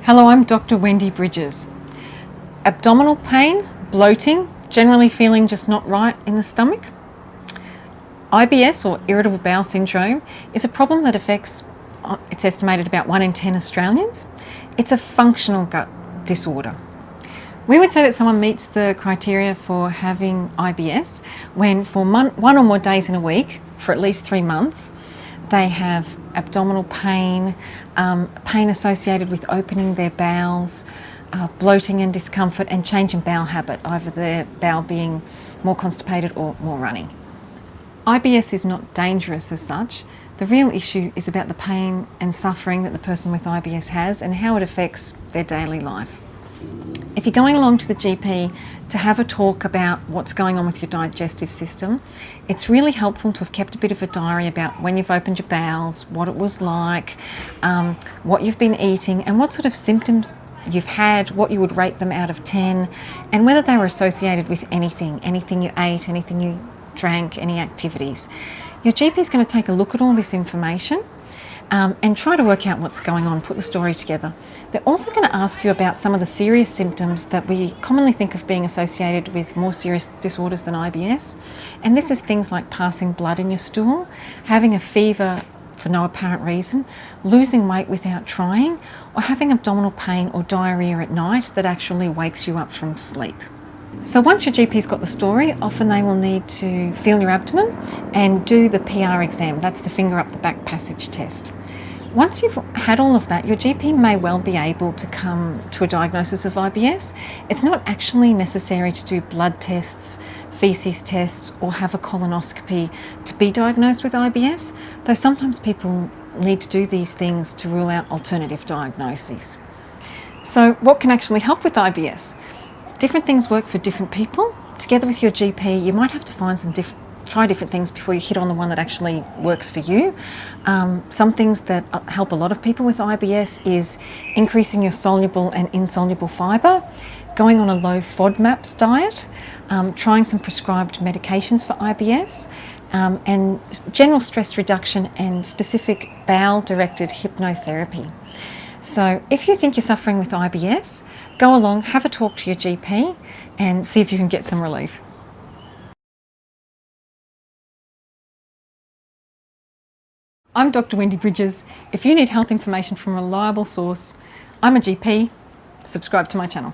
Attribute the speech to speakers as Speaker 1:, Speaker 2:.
Speaker 1: Hello, I'm Dr. Wendy Bridges. Abdominal pain, bloating, generally feeling just not right in the stomach. IBS, or Irritable Bowel Syndrome, is a problem that affects, it's estimated, about 1 in 10 Australians. It's a functional gut disorder. We would say that someone meets the criteria for having IBS when for one or more days in a week, for at least 3 months, they have abdominal pain, pain associated with opening their bowels, bloating and discomfort, and change in bowel habit, either their bowel being more constipated or more runny. IBS is not dangerous as such. The real issue is about the pain and suffering that the person with IBS has and how it affects their daily life. If you're going along to the GP to have a talk about what's going on with your digestive system, it's really helpful to have kept a bit of a diary about when you've opened your bowels, what it was like, what you've been eating, and what sort of symptoms you've had, what you would rate them out of 10, and whether they were associated with anything you ate, anything you drank, any activities. Your GP is going to take a look at all this information and try to work out what's going on, put the story together. They're also going to ask you about some of the serious symptoms that we commonly think of being associated with more serious disorders than IBS. And this is things like passing blood in your stool, having a fever for no apparent reason, losing weight without trying, or having abdominal pain or diarrhea at night that actually wakes you up from sleep. So once your GP's got the story, often they will need to feel your abdomen and do the PR exam. That's the finger up the back passage test. Once you've had all of that, your GP may well be able to come to a diagnosis of IBS. It's not actually necessary to do blood tests, feces tests, or have a colonoscopy to be diagnosed with IBS, though sometimes people need to do these things to rule out alternative diagnoses. So what can actually help with IBS? Different things work for different people. Together with your GP, you might have to find try different things before you hit on the one that actually works for you. Some things that help a lot of people with IBS is increasing your soluble and insoluble fibre, going on a low FODMAP diet, trying some prescribed medications for IBS, and general stress reduction and specific bowel-directed hypnotherapy. So if you think you're suffering with IBS, go along, have a talk to your GP and see if you can get some relief. I'm Dr. Wendy Bridges. If you need health information from a reliable source, I'm a GP. Subscribe to my channel.